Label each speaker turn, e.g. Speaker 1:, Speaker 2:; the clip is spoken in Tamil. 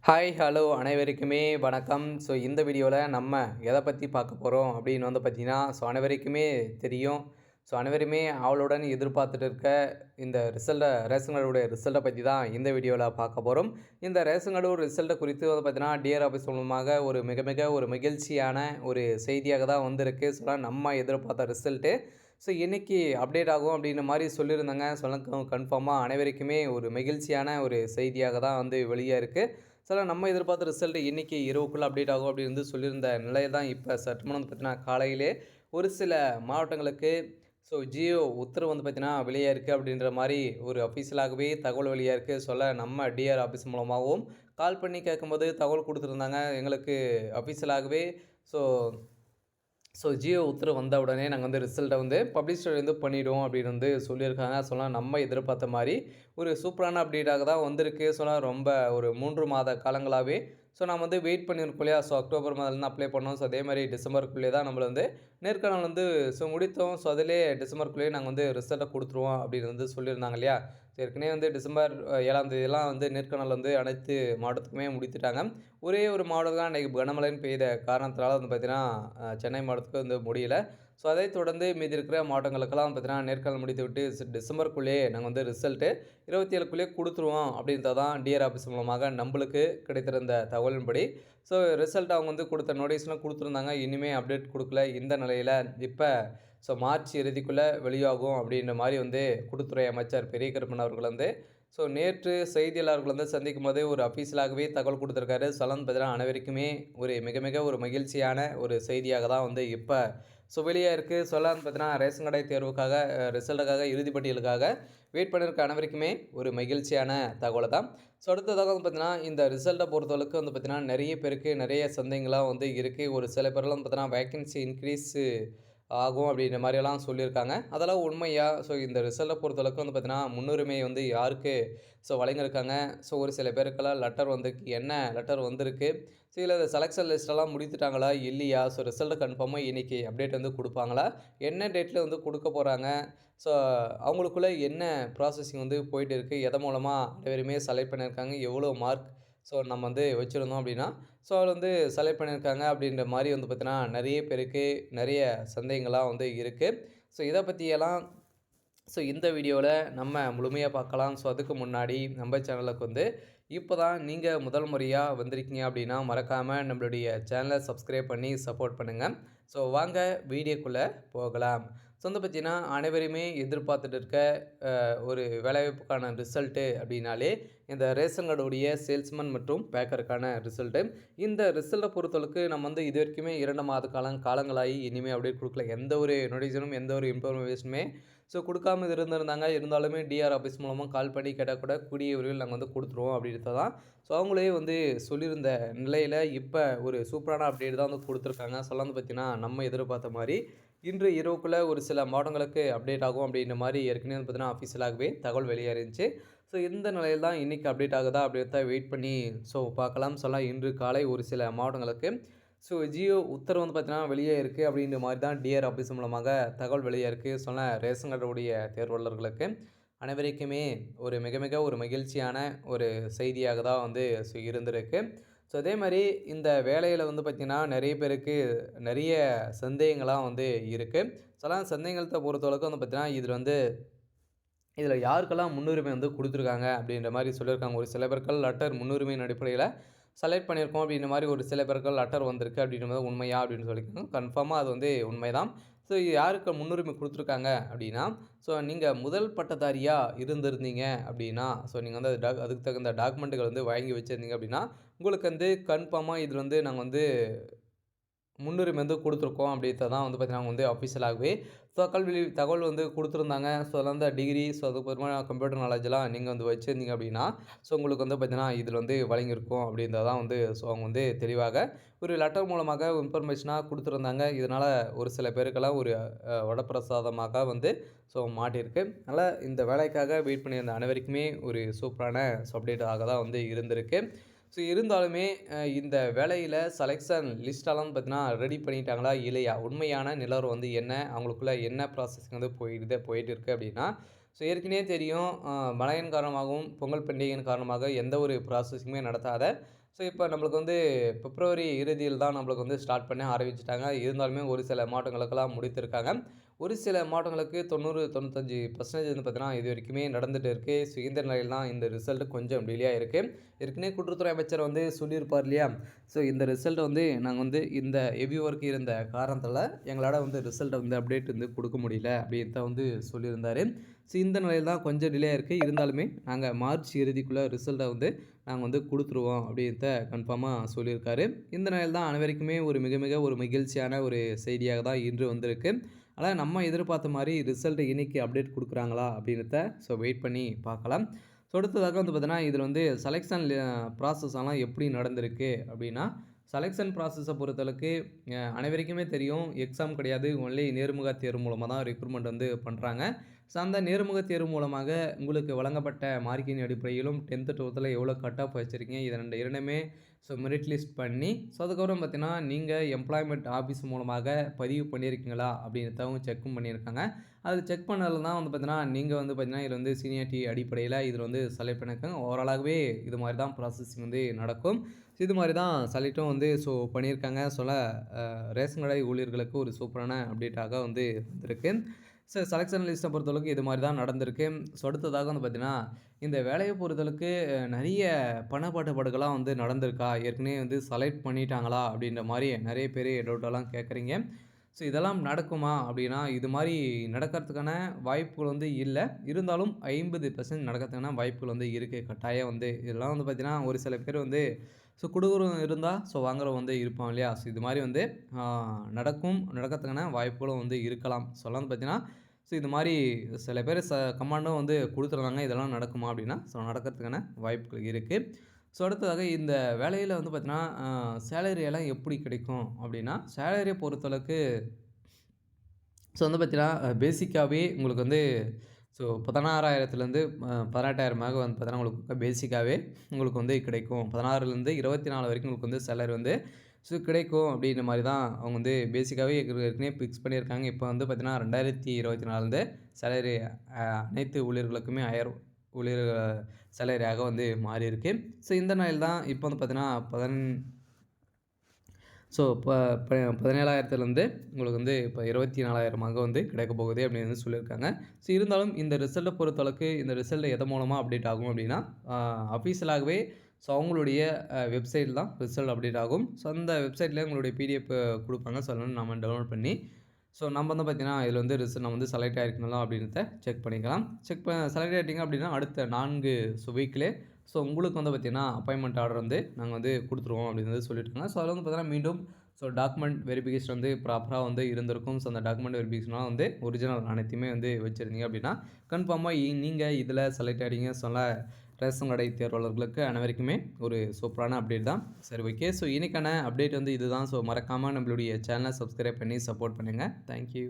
Speaker 1: ஹாய், ஹலோ அனைவருக்குமே வணக்கம். இந்த வீடியோவில் நம்ம எதை பற்றி பார்க்க போகிறோம் அப்படின்னு பார்த்தீங்கன்னா, அனைவருக்குமே தெரியும். அனைவருமே ஆவலுடன் எதிர்பார்த்துட்டு இருக்க இந்த ரேஷன் கார்டுடைய ரிசல்ட்டை பற்றி தான் இந்த வீடியோவில் பார்க்க போகிறோம். இந்த ரேஷன் கார்டு ரிசல்ட்டை குறித்து பார்த்தீங்கன்னா, டிஆர் ஆஃபீஸ் மூலமாக ஒரு மிக மிக ஒரு மகிழ்ச்சியான ஒரு செய்தியாக தான் வந்திருக்கு. நம்ம எதிர்பார்த்த ரிசல்ட்டு இன்னைக்கு அப்டேட் ஆகும் அப்படின்ற மாதிரி சொல்லியிருந்தாங்க. கன்ஃபார்மாக அனைவருக்குமே ஒரு மகிழ்ச்சியான ஒரு செய்தியாக தான் வெளியே இருக்குது. நம்ம எதிர்பார்த்த ரிசல்ட் இன்னைக்கு இரவுக்குள்ள அப்டேட் ஆகும் அப்படின்னு சொல்லியிருந்த நிலையில் தான் இப்போ சற்றுமுன் பார்த்தீங்கன்னா காலையிலே ஒரு சில மாவட்டங்களுக்கு ஜியோ உத்தரவு பார்த்தீங்கன்னா வெளியே இருக்குது அப்படின்ற மாதிரி ஒரு அஃபீஷியலாகவே தகவல் வெளியாக இருக்குது. நம்ம டிஆர் ஆஃபீஸ் மூலமாகவும் கால் பண்ணி கேட்கும்போது தகவல் கொடுத்துருந்தாங்க எங்களுக்கு அஃபீஷியலாகவே. ஸோ ஜியோ உத்தரவு வந்த உடனே நாங்கள் ரிசல்ட்டை பப்ளிஷ் பண்ணிவிடுவோம் அப்படின்னு சொல்லியிருக்காங்க. நம்ம எதிர்பார்த்த மாதிரி ஒரு சூப்பரான அப்டேட்டாக தான் வந்திருக்கு. ரொம்ப ஒரு 3 மாத காலங்களாகவே நம்ம வெயிட் பண்ணியிருக்கோம் இல்லையா. அக்டோபர் மாதத்துலேருந்து அப்ளை பண்ணோம். அதே மாதிரி டிசம்பருக்குள்ளே தான் நம்மள நேர்காணல் முடித்தோம். அதிலே டிசம்பருக்குள்ளேயே நாங்கள் ரிசல்ட்டை கொடுத்துருவோம் அப்படின்னு சொல்லியிருந்தாங்க இல்லையா. ஏற்கனவே டிசம்பர் 7ஆம் தேதியெல்லாம் நேர்காணல் அனைத்து மாவட்டத்துக்குமே முடித்துட்டாங்க. ஒரே ஒரு மாவட்டம் தான் அன்றைக்கி கனமழைன்னு பெய்த காரணத்தினால பார்த்தீங்கன்னா சென்னை மாவட்டத்துக்கு முடியல. அதைத் தொடர்ந்து மீதி இருக்கிற மாவட்டங்களுக்கெல்லாம் பார்த்தீங்கன்னா நேர்காணல் முடித்துவிட்டு டிசம்பருக்குள்ளேயே நாங்கள் ரிசல்ட்டு 27க்குள்ளேயே கொடுத்துருவோம் அப்படின்றது தான் டிஆர் ஆஃபீஸ் மூலமாக நம்மளுக்கு கிடைத்திருந்த தகவலின்படி. ரிசல்ட் அவங்க கொடுத்த நோட்டீஸ்லாம் கொடுத்துருந்தாங்க. இனிமேல் அப்டேட் கொடுக்கல. இந்த நிலையில் இப்போ மார்ச் இறுதிக்குள்ளே வெளியாகும் அப்படின்ற மாதிரி கூட்டுத்துறை அமைச்சர் பெரிய கருப்பன் அவர்கள் நேற்று செய்தியாளர்கள் சந்திக்கும் போதே ஒரு அஃபீஷியலாகவே தகவல் கொடுத்துருக்காரு. பார்த்தீங்கன்னா அனைவருக்குமே ஒரு மிக மிக ஒரு மகிழ்ச்சியான ஒரு செய்தியாக தான் இப்போ வெளியே இருக்குது. பார்த்தீங்கன்னா ரேஷன் கடை தேர்வுக்காக ரிசல்ட்டுக்காக இறுதிப்பட்டியலுக்காக வெயிட் பண்ணியிருக்க அனைவருக்குமே ஒரு மகிழ்ச்சியான தகவலை தான். அடுத்ததாக பார்த்தீங்கன்னா இந்த ரிசல்ட்டை பொறுத்தளவுக்கு பார்த்தீங்கன்னா நிறைய பேருக்கு நிறைய சந்தேகங்கள்லாம் இருக்குது. ஒரு சில பேர்லாம் பார்த்தீங்கன்னா வேக்கன்சி இன்க்ரீஸு ஆகும் அப்படின்ற மாதிரியெல்லாம் சொல்லியிருக்காங்க. அதெல்லாம் உண்மையா? இந்த ரிசல்ட்டை பொறுத்தளவுக்கு பார்த்தீங்கன்னா முன்னுரிமை யாருக்கு வழங்கியிருக்காங்க. ஒரு சில பேருக்கெல்லாம் லெட்டர் என்ன லெட்டர் வந்திருக்கு. இல்லை இந்த செலெக்ஷன் லிஸ்ட்டெல்லாம் முடித்துட்டாங்களா இல்லையா? ரிசல்ட்டு கன்ஃபார்மாக இன்றைக்கி அப்டேட் கொடுப்பாங்களா? என்ன டேட்டில் கொடுக்க போகிறாங்க? அவங்களுக்குள்ளே என்ன ப்ராசஸிங் போயிட்டு இருக்குது? எதன் மூலமாக அனைவருமே செலக்ட் பண்ணியிருக்காங்க? எவ்வளோ மார்க் நம்ம வச்சுருந்தோம் அப்படின்னா அதில் செலக்ட் பண்ணியிருக்காங்க அப்படின்ற மாதிரி பார்த்தீங்கன்னா நிறைய பேருக்கு நிறைய சந்தேகங்கள்லாம் இருக்குது. இதை பற்றியெல்லாம் இந்த வீடியோவில் நம்ம முழுமையாக பார்க்கலாம். அதுக்கு முன்னாடி நம்ம சேனலுக்கு இப்போ தான் நீங்கள் முதல் முறையாக வந்திருக்கீங்க அப்படின்னா மறக்காமல் நம்மளுடைய சேனலை சப்ஸ்கிரைப் பண்ணி சப்போர்ட் பண்ணுங்கள். வாங்க வீடியோக்குள்ளே போகலாம். பார்த்தீங்கன்னா அனைவருமே எதிர்பார்த்துட்டு இருக்க ஒரு வேலைவாய்ப்புக்கான ரிசல்ட்டு அப்படின்னாலே இந்த ரேஷன் கார்டுடைய சேல்ஸ்மேன் மற்றும் பேக்கருக்கான ரிசல்ட்டு. இந்த ரிசல்ட்டை பொறுத்தளவுக்கு நம்ம இது வரைக்குமே 2 மாத காலங்களாகி இனிமேல் அப்டேட் கொடுக்கல. எந்த ஒரு நோட்டிஃபிகேஷனும் எந்த ஒரு இன்ஃபர்மேஷனுமே கொடுக்காம இருந்திருந்தாங்க. இருந்தாலுமே டிஆர் ஆஃபீஸ் மூலமாக கால் பண்ணி கேட்டால் கூட கூடிய விரைவில் நாங்கள் கொடுத்துருவோம் அப்படின்றது தான் அவங்களே சொல்லியிருந்த நிலையில் இப்போ ஒரு சூப்பரான அப்டேட் தான் கொடுத்துருக்காங்க. பார்த்தீங்கன்னா நம்ம எதிர்பார்த்த மாதிரி இன்று இரவுக்குள்ளே ஒரு சில மாவட்டங்களுக்கு அப்டேட் ஆகும் அப்படின்ற மாதிரி ஏற்கனவே பார்த்தீங்கன்னா அஃபீஷியலாகவே தகவல் வெளியேறிச்சு. இந்த நிலையில் தான் இன்றைக்கி அப்டேட் ஆகுதா அப்படின்னு தான் வெயிட் பண்ணி பார்க்கலாம். இன்று காலை ஒரு சில மாவட்டங்களுக்கு ஜியோ உத்தரவு பார்த்தீங்கன்னா வெளியே இருக்குது அப்படின்ற மாதிரி தான் டிஆர் ஆஃபீஸ் மூலமாக தகவல் வெளியே இருக்குது. ரேஷன் கார்டுடைய தேர்வாளர்களுக்கு அனைவருக்குமே ஒரு மிக மிக ஒரு மகிழ்ச்சியான ஒரு செய்தியாக தான் இருந்திருக்கு. அதே மாதிரி இந்த வேலையில் பார்த்திங்கன்னா நிறைய பேருக்கு நிறைய சந்தேகங்கள்லாம் இருக்குது. சந்தேகத்தை பொறுத்தளவுக்கு பார்த்திங்கன்னா இதில் யாருக்கெல்லாம் முன்னுரிமை கொடுத்துருக்காங்க அப்படின்ற மாதிரி சொல்லியிருக்காங்க. ஒரு சில பேர்கள் லெட்டர் முன்னுரிமையின் அடிப்படையில் செலக்ட் பண்ணியிருக்கோம் அப்படின்ற மாதிரி ஒரு சில பேர்கள் லெட்டர் வந்திருக்கு அப்படின்றது உண்மையா அப்படின்னு சொல்லியிருக்காங்க. கன்ஃபார்மாக அது உண்மை தான். யாருக்கு முன்னுரிமை கொடுத்துருக்காங்க அப்படின்னா நீங்கள் முதல் பட்டதாரியாக இருந்திருந்தீங்க அப்படின்னா நீங்கள் அதுக்கு தகுந்த டாக்குமெண்ட்டுகள் வாங்கி வச்சுருந்தீங்க அப்படின்னா உங்களுக்கு கன்ஃபார்மாக இதில் நாங்கள் முன்னுரிமை கொடுத்துருக்கோம் அப்படின்றத தான் பார்த்தீங்கன்னா அஃபீஷியலாகவே தகவல் கொடுத்துருந்தாங்க. அதில் டிகிரி அதுக்கப்புறமா கம்ப்யூட்டர் நாலேஜெலாம் நீங்கள் வச்சுருந்தீங்க அப்படின்னா உங்களுக்கு பார்த்தீங்கன்னா இதில் வழங்கியிருக்கோம் அப்படின்றத தான் அவங்க தெளிவாக ஒரு லெட்டர் மூலமாக இன்ஃபர்மேஷனாக கொடுத்துருந்தாங்க. இதனால் ஒரு சில பேருக்கெல்லாம் ஒரு வரப்பிரசாதமாக மாட்டியிருக்கு. அதனால் இந்த வேலைக்காக வெயிட் பண்ணியிருந்த அனைவருக்குமே ஒரு சூப்பரான அப்டேட்டாக தான் இருந்திருக்கு. இருந்தாலுமே இந்த வேலையில் செலெக்ஷன் லிஸ்ட்டெல்லாம் பார்த்தீங்கன்னா ரெடி பண்ணிட்டாங்களா இல்லையா? உண்மையான நிலவரம் என்ன? அவங்களுக்குள்ள என்ன ப்ராசஸிங் போயிட்டு இருக்குது அப்படின்னா ஸோ ஏற்கனவே தெரியும் மழையின் காரணமாகவும், பொங்கல் பண்டிகையின் காரணமாக எந்த ஒரு ப்ராசஸிங்குமே நடத்தாத, ஸோ இப்போ நம்மளுக்கு வந்து பிப்ரவரி இறுதியில் தான் நம்மளுக்கு வந்து ஸ்டார்ட் பண்ண ஆரம்பிச்சுட்டாங்க. இருந்தாலுமே ஒரு சில மாவட்டங்களுக்கெல்லாம் முடித்திருக்காங்க. ஒரு சில மாவட்டங்களுக்கு 90, 95% வந்து பார்த்தீங்கன்னா, இதுவரைக்குமே நடந்துட்டு இருக்கு. ஸோ இந்த நிலையில் தான் இந்த ரிசல்ட் கொஞ்சம் டிலே ஆயிருக்கு. ஏற்கனவே கூட்டுறவுத்துறை அமைச்சர் வந்து சொல்லியிருப்பார் இல்லையா? ஸோ இந்த ரிசல்ட் வந்து நாங்க வந்து இந்த ஹெவி ஒர்க் இருந்த காரணத்தால, எங்களால வந்து ரிசல்ட்ட வந்து அப்டேட் வந்து குடுக்க முடியல அப்டின்னு தான் வந்து சொல்லியிருந்தாரு. ஸோ இந்த நிலையில தான் கொஞ்சம் டிலே ஆயிருக்கு. இருந்தாலுமே நாங்க மார்ச் இறுதிக்குள்ள ரிசல்ட்ட வந்து நாங்க வந்து குடுத்துருவோம் அப்டின்த கன்ஃபார்மா சொல்லியிருக்காரு. இந்த நிலையில தான் அனைவருக்குமே ஒரு மிக மிக ஒரு மகிழ்ச்சியான ஒரு செய்தியாக தான் இன்று வந்திருக்கு. ஆனா நம்ம எதிர்பார்த்த மாரி ரிசல்ட் இன்னைக்கு அப்டேட் குடுக்குறாங்களா அப்டின்றத வெயிட் பண்ணி பார்க்கலாம். அடுத்ததாக வந்து பார்த்தீங்கன்னா, இதில வந்து செலக்ஷன் ப்ராசஸ் எல்லாம் எப்படி நடந்திருக்கு அப்படின்னா, செலக்ஷன் ப்ராசஸ பொறுத்தளவுக்கு அனைவருக்குமே தெரியும். எக்ஸாம் கிடையாது. ஒன்லி நேர்முக தேர்வு மூலமா தான் ரெக்ரூட்மெண்ட் வந்து பண்றாங்க. ஸோ அந்த நேர்முக தேர்வு மூலமாக உங்களுக்கு வழங்கப்பட்ட மார்க்கின் அடிப்படையிலும் 10த், 12ல எவ்வளோ கட் ஆஃப் வச்சிருக்கீங்க. இது இரண்டுமே மெரிட் லிஸ்ட் பண்ணி, அதுக்கப்புறம் பார்த்தீங்கன்னா, நீங்க எம்ப்ளாய்மென்ட் ஆஃபீஸ் மூலமாக பதிவு பண்ணியிருக்கீங்களா அப்படின்றதையும் செக்கும் பண்ணியிருக்காங்க. அது செக் பண்ணதுல தான் வந்து பார்த்தீங்கன்னா, நீங்க வந்து பார்த்தீங்கன்னா, இதில வந்து சீனியாரிட்டி அடிப்படையில இதில வந்து செலக்ட் பண்ணியிருக்காங்க. ஓவராலாகவே இது மாரி தான் ப்ராசஸிங் வந்து நடக்கும். இது மாரி தான் செலக்டும் வந்து பண்ணியிருக்காங்க. ரேஷன் கடை ஊழியர்களுக்கு ஒரு சூப்பரான அப்டேட்டாக வந்து வந்திருக்கு. செலக்ஷன் லிஸ்ட்ட பொறுத்தளவுக்கு இது மாரி தான் நடந்திருக்கு. அடுத்ததாக வந்து பார்த்தீங்கன்னா, இந்த வேலைய பொறுத்தளவுக்கு நெறைய பணப்பட்டுப்பாடுகள்லாம் வந்து நடந்திருக்கா? ஏற்கனவே வந்து செலக்ட் பண்ணிட்டாங்களா? அப்படின்ற மாரி நெறைய பேரு டவுட்டெல்லாம் கேட்குறீங்க. இதெல்லாம் நடக்குமா? அப்படின்னா, இது மாரி நடக்கிறதுக்கான வாய்ப்புகள் வந்து இல்ல. இருந்தாலும் 50% நடக்கிறதுக்கான வாய்ப்புகள் வந்து இருக்கு. கட்டாயம் வந்து இதெல்லாம் வந்து பார்த்தீங்கன்னா, ஒரு சில பேர் வந்து குடுக்குறவங்க இருந்தா, வாங்குறவங்க வந்து இருப்பான் இல்லையா? இது மாரி வந்து ஆ நடக்கும். நடக்கிறதுக்கான வாய்ப்புகளும் வந்து இருக்கலாம். வந்து பார்த்தீங்கன்னா, இது மாரி சில பேர் கமாண்டும் வந்து குடுத்துருந்தாங்க. இதெல்லாம் நடக்குமா? அப்படின்னா, நடக்கிறதுக்கான வாய்ப்புகள் இருக்கு. அடுத்ததாக இந்த வேலையில வந்து பார்த்தீங்கன்னா, சேலரி எல்லாம் எப்படி கிடைக்கும் அப்படின்னா, சேலரிய பொறுத்தளவுக்கு வந்து பார்த்தீங்கன்னா, பேசிக்காவே உங்களுக்கு வந்து 16,000லேருந்து 18,000மாக வந்து பார்த்தீங்கன்னா, உங்களுக்கு பேசிக்காவே உங்களுக்கு வந்து கிடைக்கும். 16லேருந்து 24 வரைக்கும் உங்களுக்கு வந்து சேலரி வந்து கிடைக்கும் அப்படின்ற மாரி தான் அவங்க வந்து பேசிக்காவே ஏற்கனவே ஃபிக்ஸ் பண்ணியிருக்காங்க. இப்போ வந்து பார்த்தீங்கன்னா, 2024லேருந்து சேலரி அனைத்து ஊழியர்களுக்குமே 1000 ஊழியர் சேலரியாக வந்து மாறியிருக்கு. இந்த நாளில் தான் இப்போ வந்து பார்த்தீங்கன்னா, இப்ப 17,000லேருந்து உங்களுக்கு வந்து இப்போ 24,000மாக வந்து கிடைக்கப் போகுது அப்படின்னு வந்து சொல்லியிருக்காங்க. இருந்தாலும் இந்த ரிசல்ட்ட பொறுத்தளவுக்கு இந்த ரிசல்ட் எதன் மூலமா அப்டேட் ஆகும் அப்படின்னா, அஃபிஷியலாகவே அவங்களுடைய வெப்சைட்ல தான் ரிசல்ட் அப்டேட் ஆகும். அந்த வெப்சைட்ல உங்களுடைய பிடிஎஃப் குடுப்பாங்க. அதனால நம்ம டவுன்லோட் பண்ணி நம்ம வந்து பார்த்தீங்கன்னா, இதில வந்து நம்ம வந்து செலக்ட் ஆயிருக்கீங்களா அப்படின்றத செக் பண்ணிக்கலாம். செலக்ட் ஆயிட்டீங்க அப்படின்னா, அடுத்த 4 வீக்லே உங்களுக்கு வந்து பார்த்தீங்கன்னா, அப்பாயின்ட்மென்ட் ஆர்டர் வந்து நாங்க வந்து குடுத்துருவோம் அப்படின்னு வந்து சொல்லியிருக்காங்க. அதில வந்து பார்த்தீங்கன்னா, மீண்டும் டாக்குமெண்ட் வெரிஃபிகேஷன் வந்து ப்ராப்பரா வந்து இருந்திருக்கும். அந்த டாக்குமெண்ட் வெரிஃபிகேஷன்லாம் வந்து ஒரிஜினல் அனைத்தையுமே வந்து வச்சிருந்தீங்க அப்படின்னா, கன்ஃபார்மா நீங்க இதில செலக்ட் ஆயிட்டீங்க ரேஷன் கடை தேர்வாளர்களுக்கு அனைவருக்குமே ஒரு சூப்பரான அப்டேட் தான். சரி ஓகே. இன்னைக்கான அப்டேட் வந்து இதுதான். மறக்காம நம்மளுடைய சேனலை சப்ஸ்கிரைப் பண்ணி சப்போர்ட் பண்ணுங்க. Thank you.